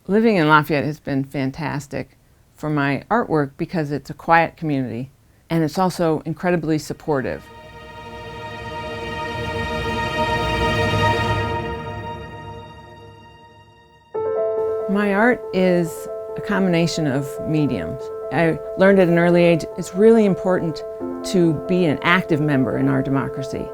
Living in Lafayette has been fantastic for my artwork because it's a quiet community and it's also incredibly supportive. My art is a combination of mediums. I learned at an early age it's really important to be an active member in our democracy.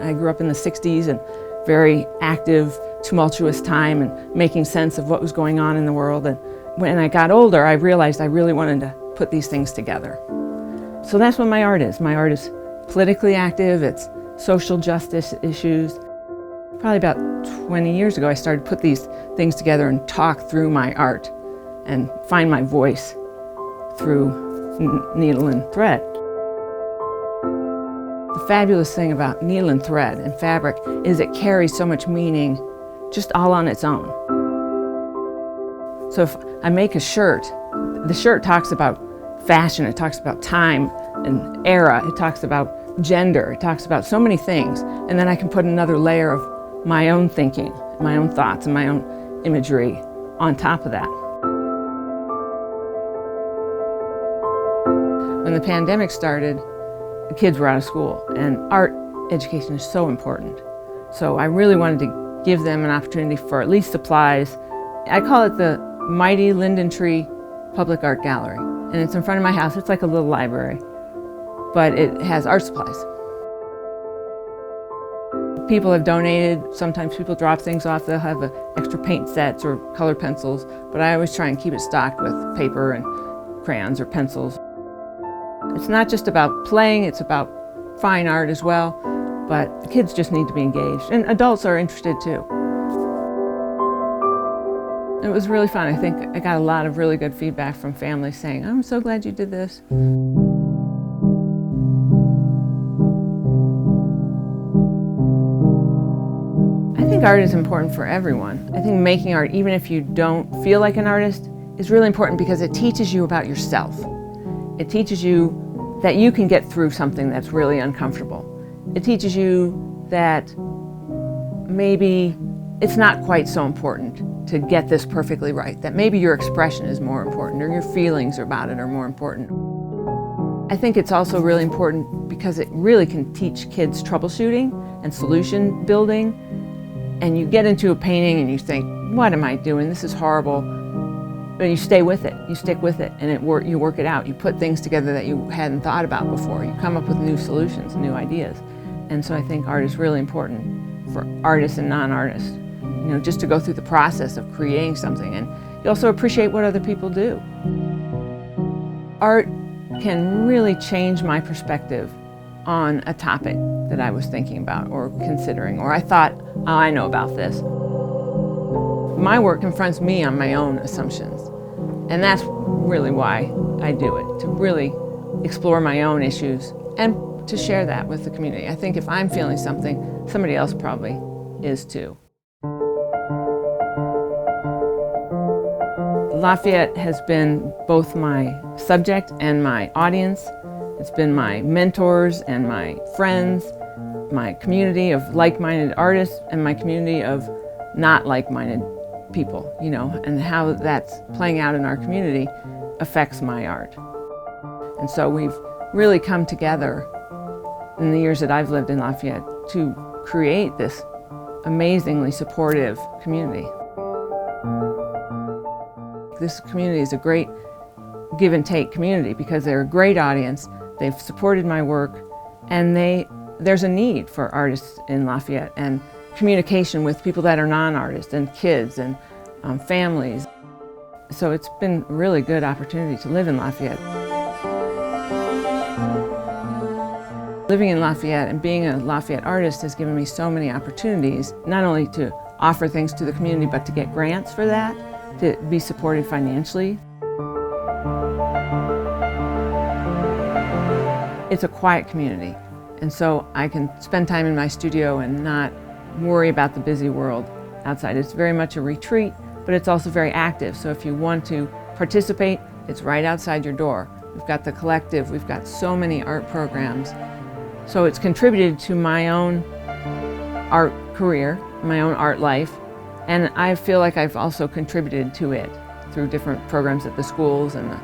I grew up in the 60s and very active, tumultuous time and making sense of what was going on in the world. And when I got older, I realized I really wanted to put these things together. So that's what my art is. My art is politically active, it's social justice issues. Probably about 20 years ago, I started to put these things together and talk through my art and find my voice through needle and thread. The fabulous thing about needle and thread and fabric is it carries so much meaning just all on its own. So if I make a shirt, the shirt talks about fashion, it talks about time and era, it talks about gender, it talks about so many things, and then I can put another layer of my own thinking, my own thoughts, and my own imagery on top of that. When the pandemic started, the kids were out of school, and art education is so important. So I really wanted to give them an opportunity for at least supplies. I call it the Mighty Linden Tree Public Art Gallery, and it's in front of my house. It's like a little library, but it has art supplies. People have donated. Sometimes people drop things off. They'll have extra paint sets or colored pencils, but I always try and keep it stocked with paper and crayons or pencils. It's not just about playing, it's about fine art as well, but the kids just need to be engaged, and adults are interested too. It was really fun. I think I got a lot of really good feedback from families saying, "I'm so glad you did this." I think art is important for everyone. I think making art, even if you don't feel like an artist, is really important because it teaches you about yourself. It teaches you that you can get through something that's really uncomfortable. It teaches you that maybe it's not quite so important to get this perfectly right, that maybe your expression is more important or your feelings about it are more important. I think it's also really important because it really can teach kids troubleshooting and solution building. And you get into a painting and you think, what am I doing? This is horrible. But you stay with it, you stick with it, and you work it out. You put things together that you hadn't thought about before. You come up with new solutions, new ideas. And so I think art is really important for artists and non-artists, you know, just to go through the process of creating something. And you also appreciate what other people do. Art can really change my perspective on a topic that I was thinking about or considering, or I thought, oh, I know about this. My work confronts me on my own assumptions, and that's really why I do it, to really explore my own issues and to share that with the community. I think if I'm feeling something, somebody else probably is too. Lafayette has been both my subject and my audience. It's been my mentors and my friends, my community of like-minded artists, and my community of not like-minded people, you know, and how that's playing out in our community affects my art. And so we've really come together in the years that I've lived in Lafayette to create this amazingly supportive community. This community is a great give and take community because they're a great audience, they've supported my work, and there's a need for artists in Lafayette and communication with people that are non-artists and kids and families. So it's been a really good opportunity to live in Lafayette. Living in Lafayette and being a Lafayette artist has given me so many opportunities, not only to offer things to the community, but to get grants for that, to be supported financially. It's a quiet community, and so I can spend time in my studio and not worry about the busy world outside. It's very much a retreat, but it's also very active. So if you want to participate, it's right outside your door. We've got the collective, we've got so many art programs. So it's contributed to my own art career, my own art life, And I feel like I've also contributed to it through different programs at the schools and the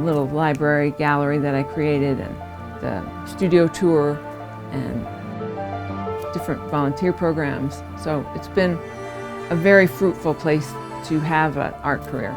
little library gallery that I created, and the studio tour, and different volunteer programs. So it's been a very fruitful place to have an art career.